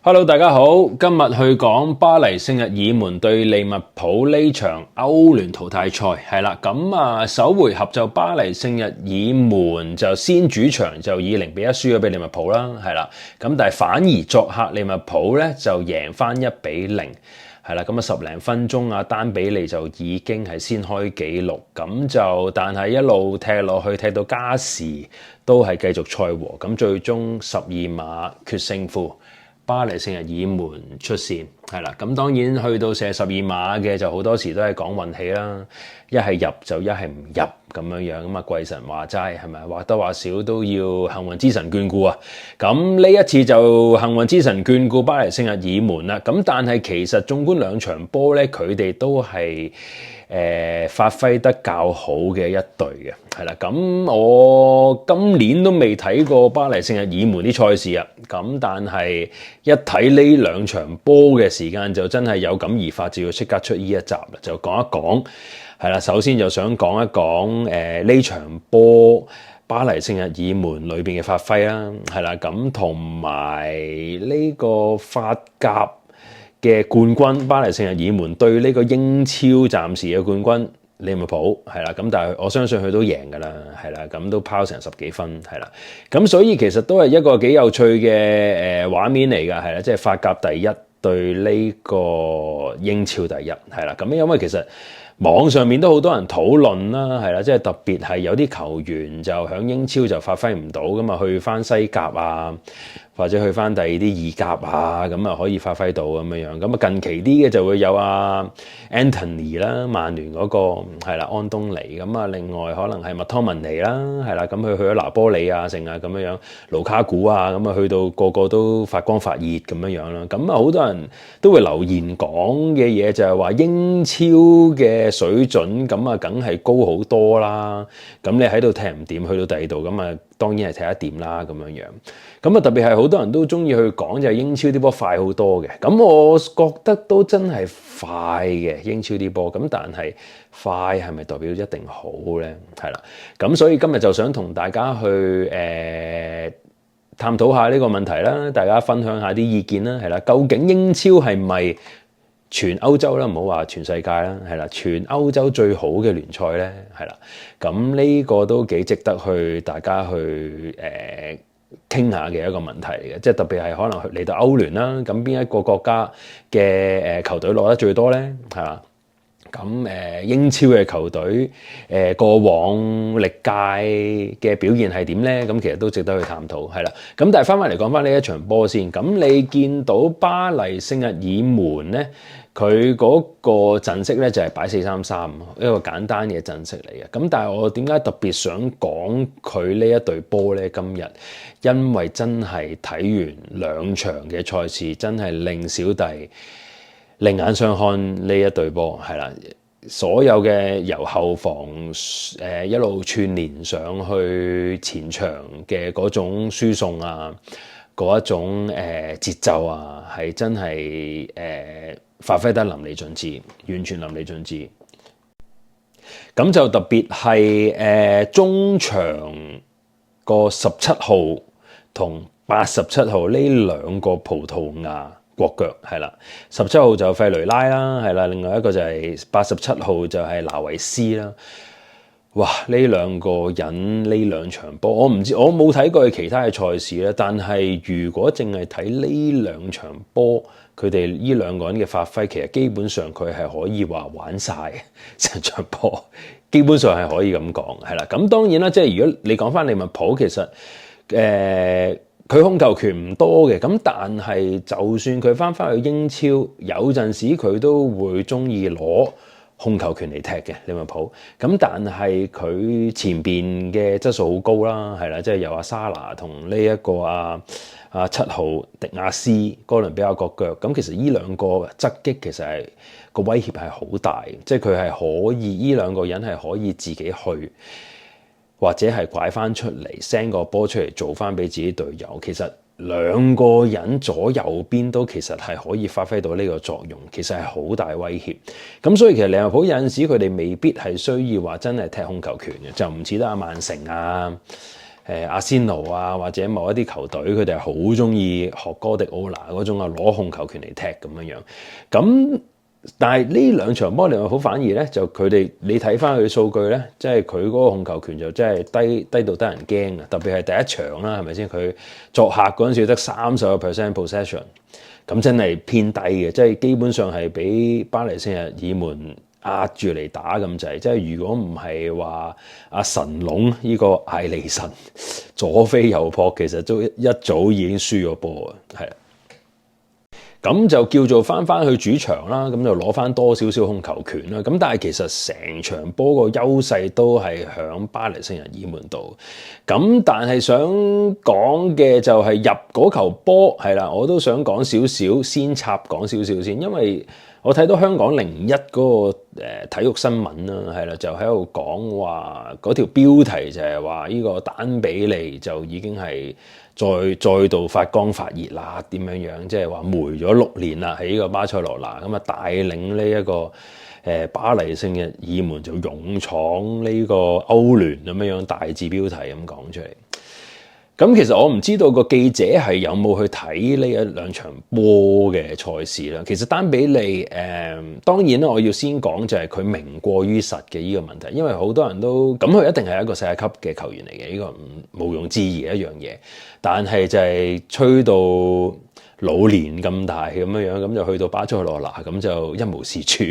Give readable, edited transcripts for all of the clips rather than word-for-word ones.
Hello，大家好，今日去講巴黎聖日耳門對利物浦呢場歐聯淘汰賽，係啦，咁首回合就巴黎聖日耳門就先主場就以0-1輸咗俾利物浦啦，係啦，咁但係反而作客利物浦咧就贏翻1-0。係啦，咁10零分鐘丹比利就已經係先開紀錄，咁就但係一路踢落去，踢到加時都係繼續賽和，咁最終12碼決勝負，巴黎聖日耳門出線，係啦，咁當然去到射12碼嘅就好多時都係講運氣啦，一係入就一係唔入咁樣，咁貴神話齋係咪話多話少都要幸運之神眷顧啊？咁呢一次就幸運之神眷顧巴黎聖日耳門啦，咁但係其實縱觀兩場波咧，佢哋都係發揮得較好嘅一隊嘅，係啦。咁我今年都未睇過巴黎聖日耳門啲賽事啊，咁但係一睇呢兩場波嘅時間就真係有感而發，就要即刻出呢一集啦，就講一講。係啦，首先就想講一講呢場波巴黎聖日耳門裏邊嘅發揮啦，係啦，咁同埋呢個法甲嘅冠軍巴黎聖日耳門對呢個英超暫時嘅冠軍利物浦，係啦，咁但係我相信佢都贏㗎啦，係啦，咁都拋成10幾分，係啦，咁所以其實都係一個幾有趣嘅畫面嚟㗎，係啦，即係法甲第一對呢個英超第一，係啦，咁因為其實網上面都好多人討論啦，係啦，即係特別係有啲球員就響英超就發揮唔到咁啊，去翻西甲啊，或者去翻第二啲意甲啊，咁啊可以發揮到咁樣。咁啊近期啲嘅就會有Anthony 啦，曼聯嗰個係啦，安東尼，咁啊另外可能係麥湯文尼啦，係啦，咁佢去咗拿波里啊，成啊咁樣，盧卡古啊，咁啊去到個個都發光發熱咁樣啦。咁啊好多人都會留言講嘅嘢就係話英超嘅水準咁啊，梗係高好多啦。咁你喺度踢唔掂，去到第二度咁啊，當然係踢得掂啦咁樣。咁啊特別係好多人都中意去講就係英超啲波快好多嘅。咁我覺得都真係快嘅英超啲波。咁但係快係咪代表一定好咧？係啦。咁所以今日就想同大家去探討下呢個問題啦，大家分享下啲意見啦，係啦。究竟英超係咪全歐洲啦，唔好話全世界啦，係啦，全歐洲最好嘅聯賽咧，係啦，咁呢個都幾值得去大家去傾下嘅一個問題嚟嘅，即係特別係可能嚟到歐聯啦，咁邊一個國家嘅球隊攞得最多咧，係嘛？咁英超嘅球隊過往歷屆嘅表現係點咧？咁其實都值得去探討，係啦。咁但係翻返嚟講翻呢一場波先，咁你見到巴黎聖日耳門咧，佢嗰個陣式咧就係擺4-3-3，一個簡單嘅陣式嚟嘅。咁但係我點解特別想講佢呢一隊波咧？今日因為真係睇完兩場嘅賽事，真係令小弟另眼相看呢一隊波，係啦，所有嘅由後防一路串連上去前場嘅嗰種輸送啊，嗰一種節奏啊，係真係發揮得淋漓盡致，完全淋漓盡致。咁就特別係中場個17號同87號呢兩個葡萄牙國腳，係啦，17號就費雷拉啦，係啦，另外一個就係87號就係拿維斯啦。哇！呢兩個人呢兩場波，我唔知，我冇睇過其他嘅賽事咧。但係如果淨係睇呢兩場波，佢哋呢兩個人嘅發揮，其實基本上佢係可以話玩晒成場波，基本上係可以咁講，係啦。咁當然啦，即係如果你講翻利物浦，其實佢控球權唔多嘅，咁但係就算佢翻去英超，有陣時佢都會中意攞控球權嚟踢嘅利物浦。咁但係佢前邊嘅質素好高啦，係啦，即係有沙拿同呢一個7號迪亞斯哥倫比亞國腳。咁其實呢兩個側擊其實係個威脅係好大，即係佢係可以呢兩個人係可以自己去，或者係拐翻出嚟 send 個波出嚟做翻俾自己隊友，其實兩個人左右邊都其實係可以發揮到呢個作用，其實係好大威脅。咁所以其實利物浦有陣時佢哋未必係需要話真係踢控球權嘅，就唔似得曼城阿仙奴啊，或者某一啲球隊，佢哋係好中意學哥迪奧拿嗰種啊，攞控球權嚟踢咁樣樣。咁但係呢兩場波利物浦反而咧，就佢哋你睇翻佢數據咧，即係佢嗰個控球權就真係低到得人驚啊！特別係第一場啦，係咪先？佢作客嗰陣時得30% possession，咁真係偏低嘅，即係基本上係俾巴黎聖日耳門壓住嚟打咁滯。即係如果唔係話阿神龍呢個艾利臣左飛右撲，其實都一早已經輸咗波啊，係。咁就叫做翻去主場啦，咁就攞翻多少少控球權啦。咁但係其實成場波個優勢都係響巴黎聖日耳門度。咁但係想講嘅就係入嗰球波係啦，我都想講少少，先插講少少先，因為我睇到香港01嗰個體育新聞啦，係啦，就喺度講話嗰條標題就係話呢個丹比利就已經係再度發光發熱啦，點樣樣？即係話霉咗6年啦，喺呢個巴塞羅那咁啊，帶領呢一個巴黎聖日耳門就勇闖呢個歐聯咁樣樣，大字標題咁講出嚟。咁其實我唔知道個記者係有冇去睇呢一兩場波嘅賽事啦。其實丹比利當然啦，我要先講就係佢名過於實嘅呢個問題，因為好多人都咁佢一定係一個世界級嘅球員嚟嘅，呢個毋庸置疑嘅一樣嘢。但係就係吹到老年咁大咁樣，咁就去到巴塞羅那，咁就一無是處，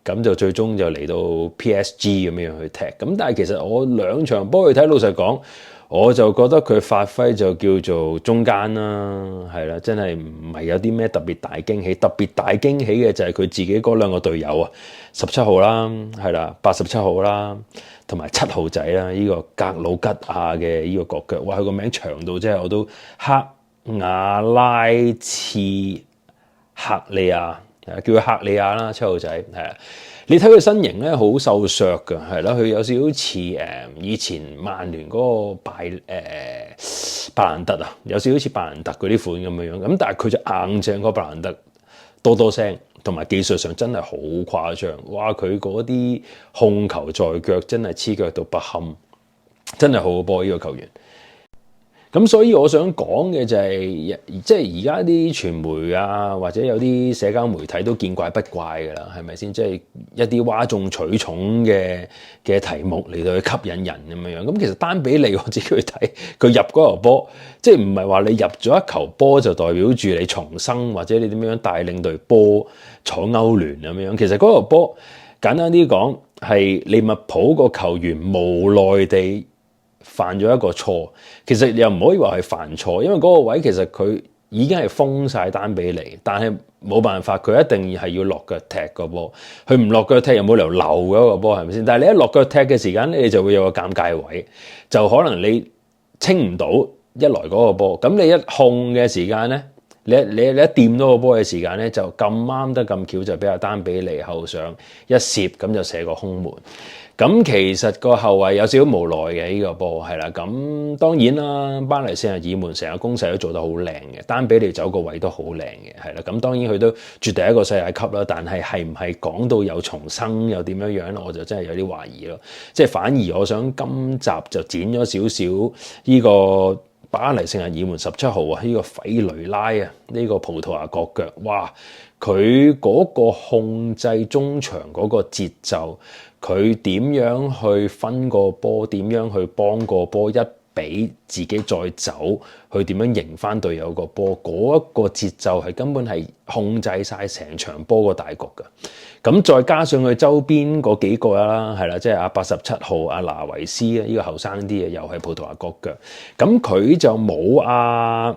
咁就最終就嚟到 PSG 咁樣去踢。咁但係其實我兩場波去睇，老實講，我就覺得佢發揮就叫做中間啦，係啦，真係唔係有啲咩特別大驚喜。特別大驚喜嘅就係佢自己嗰兩個隊友啊，17號啦，係啦，87號啦，同埋7號仔啦，呢個格魯吉亞嘅呢個國腳，哇，佢個名長到真係我都克亞拉茨克利亞，叫佢克利亞啦，7號仔係啊。你睇佢身形咧，好瘦削㗎，係啦，佢有少少似以前曼聯嗰個伯蘭特啊，有少少似伯蘭特嗰啲款咁樣樣。咁但係佢就硬正過伯蘭特多聲，同埋技術上真係好誇張。哇！佢嗰啲控球在腳真係黐腳到不堪，真係好波呢個球員。咁所以我想講嘅就係，即係而家啲傳媒啊，或者有啲社交媒體都見怪不怪㗎啦，係咪先？即係一啲嘩眾取寵嘅題目嚟到去吸引人咁樣樣。咁其實丹比利我自己去睇，佢入嗰球波，即係唔係話你入咗一球波就代表住你重生，或者你點樣帶領隊波闖歐聯咁樣。其實嗰球波簡單啲講，係利物浦個球員無奈地犯咗一個錯，其實又唔可以話係犯錯，因為嗰個位其實佢已經係封晒丹比利，但係冇辦法，佢一定係要落腳踢個波，佢唔落腳踢又冇理由漏嗰個波，係咪先？但係你一落腳踢嘅時間，你就會有個尷尬位，就可能你清唔到一來嗰個波，咁你一控嘅時間咧，你一掂到個波嘅時間咧，就咁啱得咁巧就俾阿丹比利後上一攝，咁就射個空門。咁其實個後衛有少少無奈嘅呢個波係啦，咁當然啦，巴黎聖日耳門成個攻勢都做得好靚嘅，丹比利走個位都好靚嘅，係啦，咁當然佢都絕對係一個世界級啦，但係唔係講到有重生又點樣樣咧，我就真係有啲懷疑咯，即係反而我想今集就剪咗少少呢個巴黎聖日耳門17號啊，呢個費雷拉啊，呢個葡萄牙國腳，哇，佢嗰個控制中場嗰個節奏。佢點樣去分個波？點樣去幫個波？一俾自己再走，去點樣贏翻隊友個波？嗰一個節奏係根本係控制晒成場波個大局㗎。咁再加上佢周邊嗰幾個啦，係啦，即係阿87號阿拿維斯啊，呢個後生啲嘅又係葡萄牙國腳。咁佢就冇阿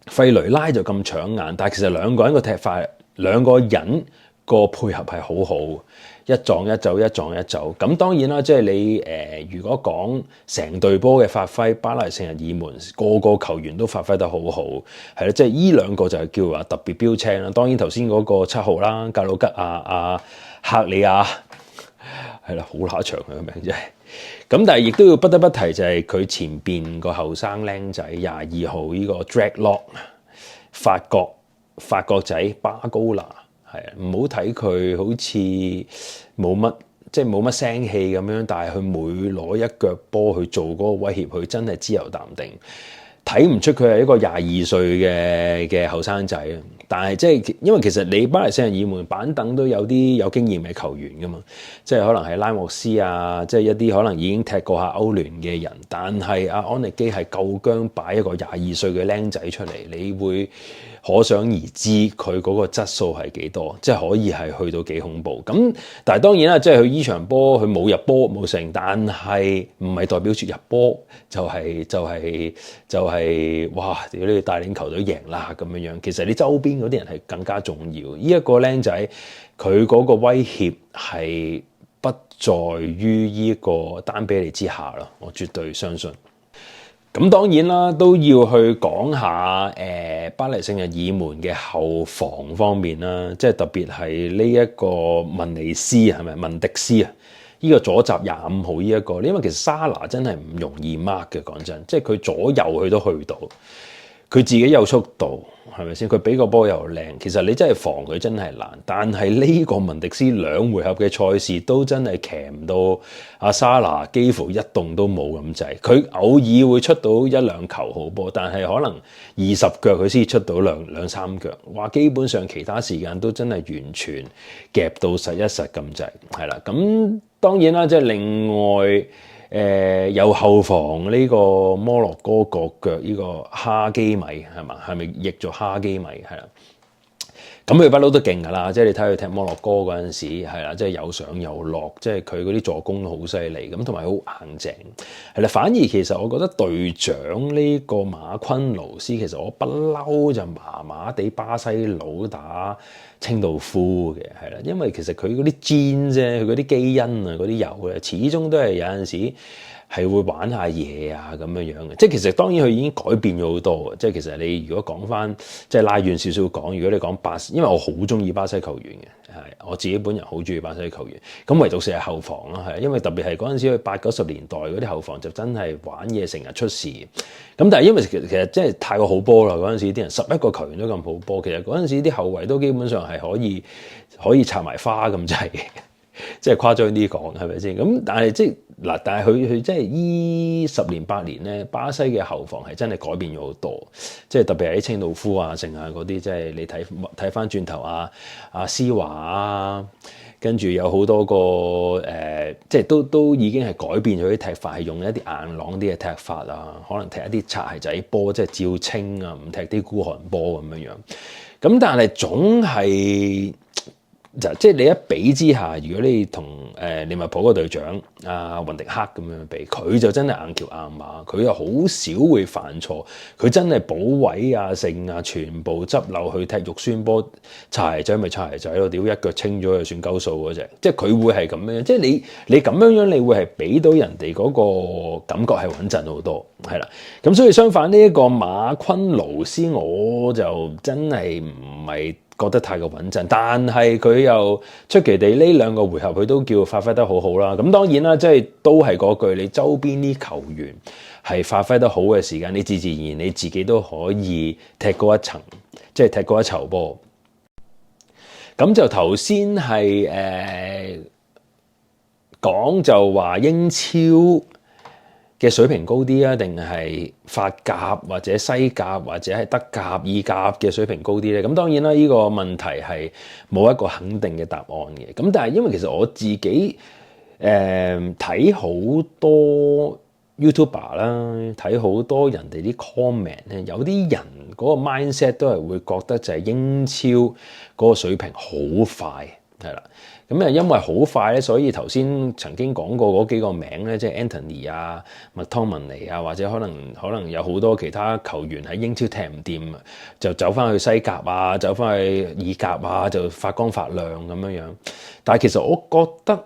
費雷拉就咁搶眼，但係其實兩個人個踢法，兩個人個配合係好好。一撞一走，一撞一走。咁當然啦，即係你如果講成隊波嘅發揮，巴黎聖日耳門個個球員都發揮得好好，係啦，即係呢兩個就係叫話特別標青啦。當然頭先嗰個7號啦，格魯吉亞阿克里亞係啦，好乸長佢個名真係。咁但係亦都要不得不提就係佢前邊個後生僆仔22號呢個 Draglot 法國仔巴高拿。係啊，唔好睇佢好似冇乜即係冇乜聲氣咁樣，但係佢每攞一腳波去做嗰個威脅，佢真係自由淡定。睇唔出佢係一個22歲嘅後生仔，但係即係因為其實你巴黎聖日耳門板凳都有啲有經驗嘅球員噶嘛，即係可能係拉莫斯啊，即係一啲可能已經踢過下歐聯嘅人，但係阿安力基係夠薑擺一個22歲嘅僆仔出嚟，你會可想而知佢嗰個質素係幾多，即係可以係去到幾恐怖。咁但係當然啦，即係佢依場波佢冇入波冇成，但係唔係代表住入波就係哇！屌你帶領球隊贏啦咁樣樣，其實你周邊嗰啲人係更加重要。呢一個僆仔佢嗰個威脅係不在於呢個丹比利之下咯，我絕對相信。咁當然啦，都要去講下巴黎聖日耳門嘅後防方面啦，即係特別係呢一個文尼斯係咪文迪斯啊？呢個左閘25號呢一個，因為其實沙拿真係唔容易 mark 嘅，講真，即係佢左右佢都去到，佢自己有速度，係咪先？佢俾個波又靚，其實你真係防佢真係難。但係呢個文迪斯2回合嘅賽事都真係騎唔到阿沙拿，幾乎一動都冇咁滯。佢偶爾會出到1-2球好波，但係可能20腳佢先出到兩三腳。話基本上其他時間都真係完全夾到實一實咁滯，係啦。咁當然啦，即係另外。有後防呢個摩洛哥國腳呢個哈基米係嘛？係咪譯做哈基米係啦？咁佢不嬲都勁㗎啦，即係你睇佢踢摩洛哥嗰陣時係啦，即係有上有落，即係佢嗰啲助攻都好犀利，咁同埋好硬淨係啦。反而其實我覺得隊長呢個馬昆勞斯，其實我不嬲就麻麻地巴西佬打清道夫嘅係啦，因為其實佢嗰啲 gene 啫，佢嗰啲基因啊嗰啲有嘅，始終都係有陣時係會玩下嘢啊咁樣樣嘅。即係其實當然佢已經改變咗好多，即係其實你如果講翻即係拉遠少少講，如果你講巴西，因為我好中意巴西球員嘅，係我自己本人好中意巴西球員。咁唯獨是係後防啦，係因為特別係嗰陣時佢80-90年代嗰啲後防就真係玩嘢成日出事。咁但係因為其實真係太過好波啦，嗰陣時啲人11個球員都咁好波，其實嗰陣時啲後衞都基本上係可以插埋花咁滯嘅，即係誇張啲講係咪先？咁但係即係嗱，但係佢即係依10年8年咧，巴西嘅後防係真係改變咗好多，即係特別係啲清道夫啊，剩下嗰啲，即係你睇翻轉頭阿施華啊。跟住有好多個即係都已經係改變咗啲踢法，係用一啲硬朗啲嘅踢法啊，可能踢一啲擦鞋仔波，即係照清啊，唔踢啲孤寒波咁樣樣。咁但係總係即係你一比之下，如果你同利物浦個隊長阿雲迪克咁樣比，佢就真係硬橋硬馬，佢又好少會犯錯，佢真係補位啊、剩啊，全部執漏去踢肉酸波，擦鞋仔咪擦鞋仔咯，屌一腳清咗就算鳩數嗰隻，即係佢會係咁樣，即係你咁樣樣，你會係俾到人哋嗰個感覺係穩陣好多，係啦。咁所以相反呢一個馬昆勞斯，我就真係唔係覺得太過穩陣，但係佢又出奇地呢2個回合佢都叫發揮得好好啦。咁當然啦，即係都係嗰句，你周邊啲球員係發揮得好嘅時間，你自然你自己都可以踢高一層，即係踢高一籌波。咁就頭先係講就話英超嘅水平高啲啊，定係法甲或者西甲或者係德甲、意甲嘅水平高啲咧？咁當然啦，呢個問題係冇一個肯定嘅答案嘅。咁但係因為其實我自己睇好多 YouTuber 啦，睇好多人哋啲 comment 咧，有啲人嗰個 mindset 都係會覺得就係英超嗰個水平好快，係啦。咁啊，因為好快咧，所以頭先曾經講過嗰幾個名咧，即係 Anthony 啊、麥湯文尼啊，或者可能有好多其他球員喺英超踢唔掂啊，就走翻去西甲啊，走翻去意甲啊，就發光發亮咁樣樣。但係其實我覺得，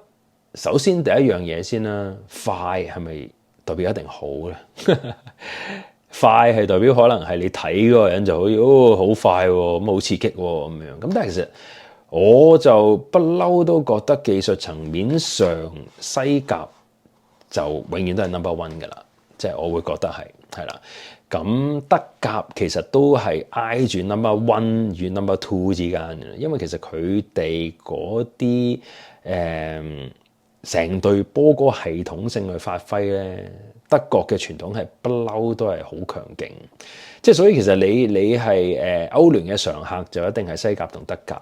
首先第一樣嘢先啦，快係咪代表一定好咧？快係代表可能係你睇嗰個人就好似好快喎，咁好刺激喎咁樣。咁但係其實我就不嬲都覺得技術層面上西甲就永遠都係 number one 㗎啦，即係我會覺得係啦。咁德甲其實都係挨住 number one 與 number two 之間嘅，因為其實佢哋嗰啲成隊波嗰個系統性去發揮咧，德國嘅傳統係不嬲都係好強勁。即係所以其實你係歐聯嘅常客就一定係西甲同德甲。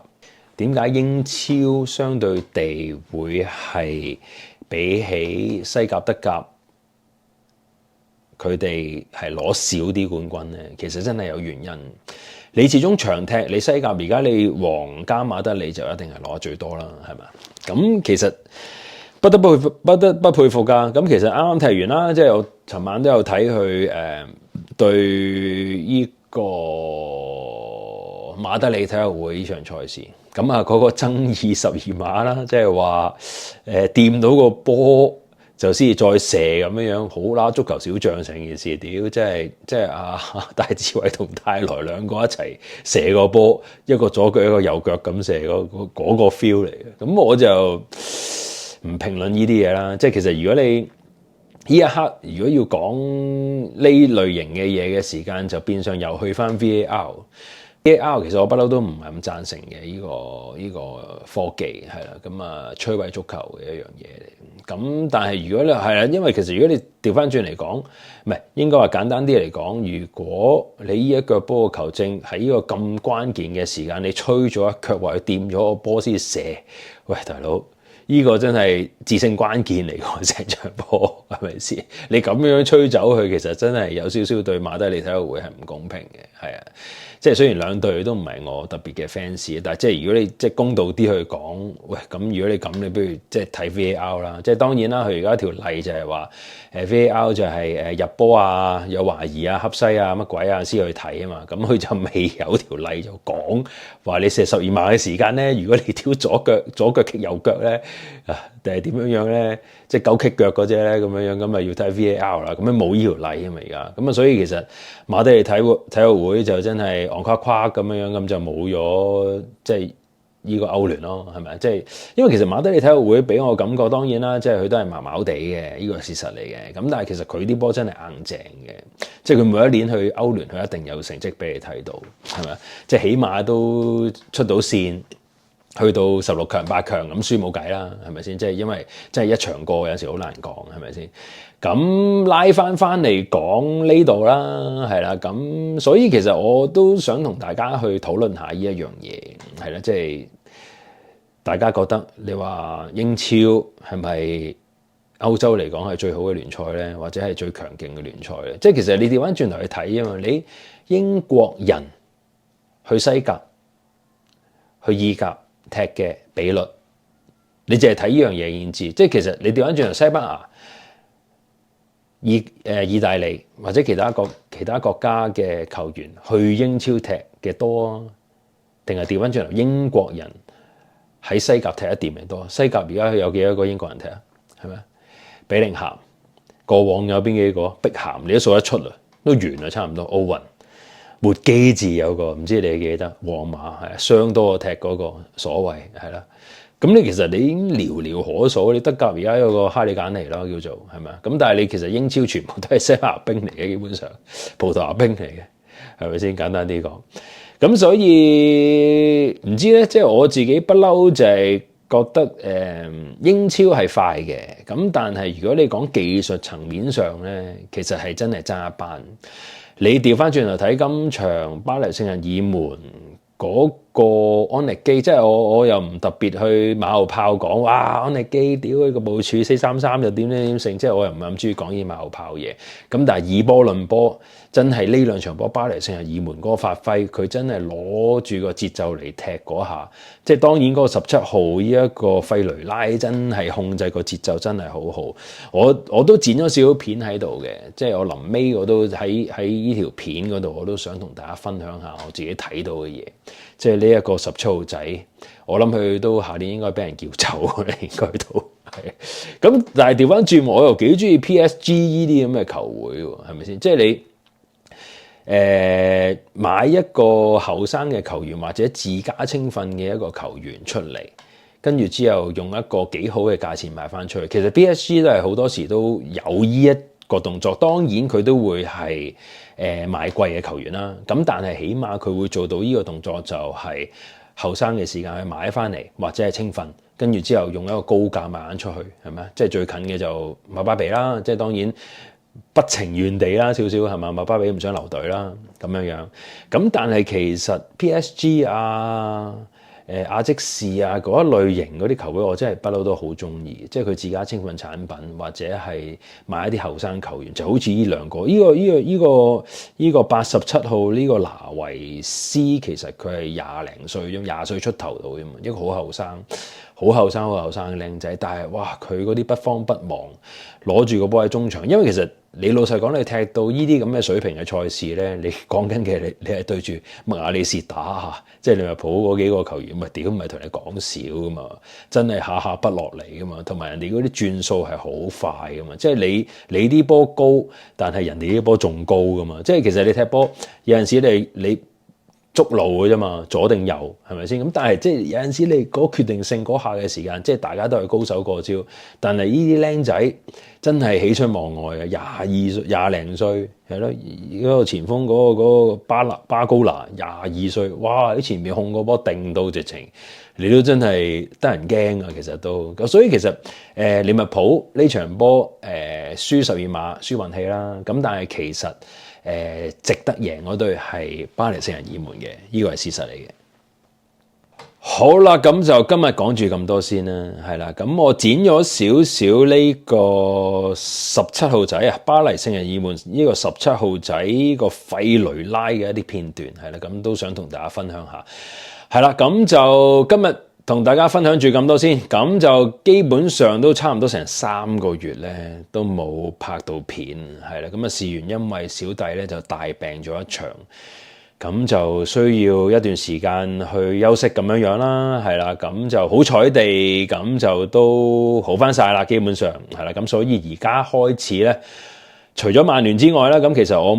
點解英超相對地會係比起西甲德甲佢哋係攞少啲冠軍咧？其實真係有原因。你始終長踢，你西甲而家你皇家馬德里就一定係攞最多啦，係咪？咁其實不得不佩服㗎。咁其實啱啱踢完啦，即係我尋晚都有睇佢對呢個馬德里體育會呢場賽事。咁啊嗰個爭議12碼啦，即係話掂到個波就先至再射咁樣，好啦，足球小將成件事，屌，即係戴志偉同泰來兩個一齊射個波，一個左腳一個右腳咁射，嗰個 feel 嚟嘅。咁我就唔評論呢啲嘢啦。即係其實如果你呢一刻如果要講呢類型嘅嘢嘅時間，就變相又去翻 VAR。VAR 其實我不嬲都唔係咁贊成嘅，呢個科技係啦，咁啊摧毀足球嘅一樣嘢嚟。咁但係如果你係啦，因為其實如果你調翻轉嚟講，唔係應該話簡單啲嚟講，如果你呢一腳波嘅球證喺呢個咁關鍵嘅時間，你吹咗一腳或者掂咗個波先射，喂大佬，呢個真係致勝關鍵嚟㗎，成場波係咪先？你咁樣吹走佢，其實真係有少少對馬德里體育會係唔公平嘅，係啊。即係雖然兩隊都唔係我特別嘅 fans，但係即係如果你即係公道啲去講，喂咁如果你咁，你不如即係睇 VAR 啦。即係當然啦，佢而家條例就係話VAR 就係入波啊、有懷疑啊、恰西啊、乜鬼啊先去睇啊嘛。咁佢就未有條例就講話你射12碼嘅時間咧，如果你挑左腳踢右腳咧定係點樣咧？即係狗踢腳嗰隻咧咁樣咁咪要睇 VAR 啦。咁樣冇呢條例啊嘛而家。咁啊所以其實馬德里體育會就真係戇夸夸咁樣咁就冇咗即係呢個歐聯咯，係咪？即係因為其實馬德里體育會俾我感覺，當然啦，即係佢都係麻麻地嘅，呢個係事實嚟嘅。咁但係其實佢啲波真係硬淨嘅，即係佢每一年去歐聯，佢一定有成績俾你睇到，係咪？即係起碼都出到線。去到16強、8強咁輸冇計啦，係咪先？即係因為即係一場過有時好難講，係咪先？咁拉翻嚟講呢度啦，係啦。咁所以其實我都想同大家去討論下呢一樣嘢，係啦，即係大家覺得你話英超係咪歐洲嚟講係最好嘅聯賽咧，或者係最強勁嘅聯賽咧？即係其實你調翻轉頭去睇啊嘛，你英國人去西甲、去意甲。踢嘅比率，你淨係睇呢樣嘢已經知。即係其實你調翻轉頭西班牙、意大利或者其他國家嘅球員去英超踢嘅多，定係調翻轉頭英國人喺西甲踢得掂嘅多？西甲而家有幾多個英國人踢啊？係咪？比寧咸過往有邊幾個？碧咸你都數得出啦，都完啦，差唔多。奧運。末基治有個唔知你記得，皇馬係相多踢嗰個所謂係啦。咁你其實你已經寥寥可數。你德甲而家有個哈利簡尼啦，叫做係咪啊？咁但係你其實英超全部都係西班牙兵嚟嘅，基本上葡萄牙兵嚟嘅，係咪先？簡單啲講。咁所以唔知咧，即係我自己不嬲就係覺得英超係快嘅。咁但係如果你講技術層面上咧，其實係真係爭一班。你調翻轉頭睇今場巴黎聖日耳門嗰個安力基，即係我又唔特別去馬後炮講，哇安力基屌佢個部署4-3-3又點成，即係我又唔係咁中意講呢馬後炮嘢。咁但係以波論波，真係呢兩場波巴黎聖日耳門嗰個發揮，佢真係攞住個節奏嚟踢嗰下，即係當然嗰個17號呢一個費雷拉真係控制個節奏真係好好。我都剪咗少少片喺度嘅，即係我臨尾我都喺呢條片嗰度，我都想同大家分享下我自己睇到嘅嘢。即係呢一個17號仔，我諗佢都下年應該俾人叫走嘅，應該都係。咁但係調翻轉，我又幾中意 PSG 呢啲咁嘅球會喎，係咪先？即係你買一個後生嘅球員或者自家青訓嘅一個球員出嚟，跟住之後用一個幾好嘅價錢賣翻出去。其實 PSG 都係好多時都有呢一個動作，當然佢都會係買貴嘅球員啦。咁但係起碼佢會做到呢個動作，就係後生嘅時間去買翻嚟，或者係青訓跟住之後用一個高價賣出去，係咪？即係最近嘅就麥巴比啦，即係當然不情願地啦，少少係嘛？麥巴比唔想留隊啦，咁樣樣。咁但係其實 PSG 啊。亞積士啊嗰一類型嗰啲球會，我真係不嬲都好中意，即係佢自家青訓產品或者係買一啲後生球員，就好似呢兩個，呢個87號呢個拿維斯，其實佢係20零歲啫，20歲出頭到啫嘛，一個好後生嘅靚仔，但係哇佢嗰啲不慌不忙，攞住個波喺中場，因為其實你老實講，你踢到呢啲咁嘅水平嘅賽事咧，你講緊嘅你係對住麥亞利士打嚇，即係利物浦嗰幾個球員，唔係同你講笑噶嘛，真係下不落嚟噶嘛，同埋人哋嗰啲轉數係好快噶嘛，即係你啲波高，但係人哋啲波仲高噶嘛，即係其實你踢波有陣時你捉路嘅啫嘛，左定右係咪先？咁但係即係有陣時你嗰決定性嗰下嘅時間，即係大家都係高手過招，但係呢啲僆仔真係喜出望外嘅，22歲20零歲係咯，嗰個前鋒嗰個巴高拿22歲，哇！喺前面控個波定到直情，你都真係得人驚啊！其實都，所以其實利物浦呢場波輸12碼輸運氣啦，咁但係其實值得贏嗰隊係巴黎聖日耳門嘅，呢個係事實嚟嘅。好啦，咁就今日講住咁多先啦，係啦，咁我剪咗少少呢個17號仔啊，巴黎聖日耳門呢個17號仔個費雷拉嘅一啲片段，係啦，咁都想同大家分享下，係啦，咁就今日同大家分享住咁多先，咁就基本上都差唔多成3個月咧，都冇拍到片，係啦，咁啊事緣因為小弟咧就大病咗一場。咁就需要一段時間去休息咁樣啦，係啦，咁就好彩地咁就都好翻晒啦，基本上係啦，咁所以而家開始咧，除咗曼聯之外啦，咁其實我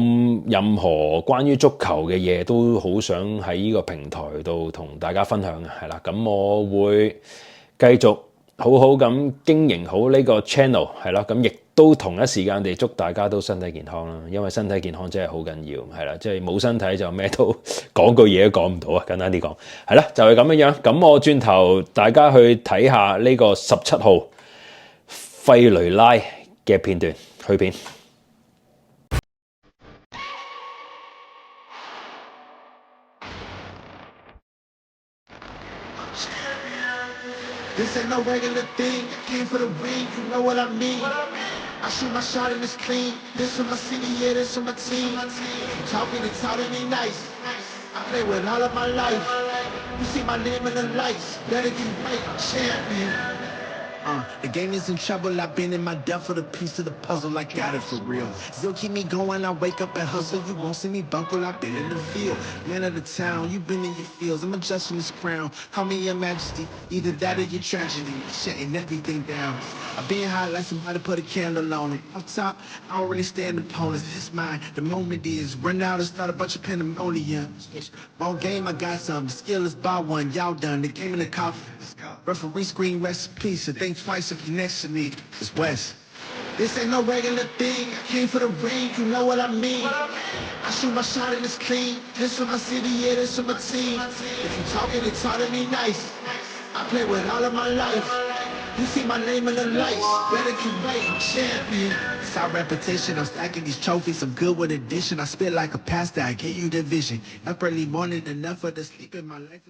任何關於足球嘅嘢都好想喺呢個平台度同大家分享嘅，係啦，咁我會繼續好好咁經營好呢個 channel， 係啦，咁亦都同一時間地祝大家都身體健康啦，因為身體健康真係好緊要，係啦，即係冇身體就咩都講句嘢都講唔到啊，簡單啲講，係啦，就係咁樣樣。咁我轉頭大家去睇下呢個17號費雷拉嘅片段，去片。This ain't no regular thing. I came for the ring, you know what I mean. I shoot my shot and it's clean. This for my city, yeah, this for my team. Talking and talking me nice. I play with all of my life. You see my name in the lights. Better get right, champion. The game is in trouble, I've been in my death for the piece of the puzzle, I got it for real. Still keep me going, I wake up and hustle, you won't see me buckle, I've been in the field. Man of the town, you been in your fields, I'm adjusting this crown. Call me your majesty, either that or your tragedy, shutting everything down. I've been high like somebody put a candle on it. Up top, I don't really stand opponents, it's mine. The moment is, run out and start a bunch of pandemonium. Ball game, I got some, the skill is by one, y'all done, the game in the coffin. Referee screen recipe, so think twice if you next to me. It's West. This ain't no regular thing. I came for the ring, you know what I mean. I shoot my shot and it's clean. This for my city, yeah, this for my team. If you talking, it's talking me nice. I play with all of my life. You see my name in the lights. Better keep right, champion. It's our reputation. I'm stacking these trophies. I'm good with addition. I spit like a pastor. I gave you the vision. Up early morning, enough for the sleep in my life.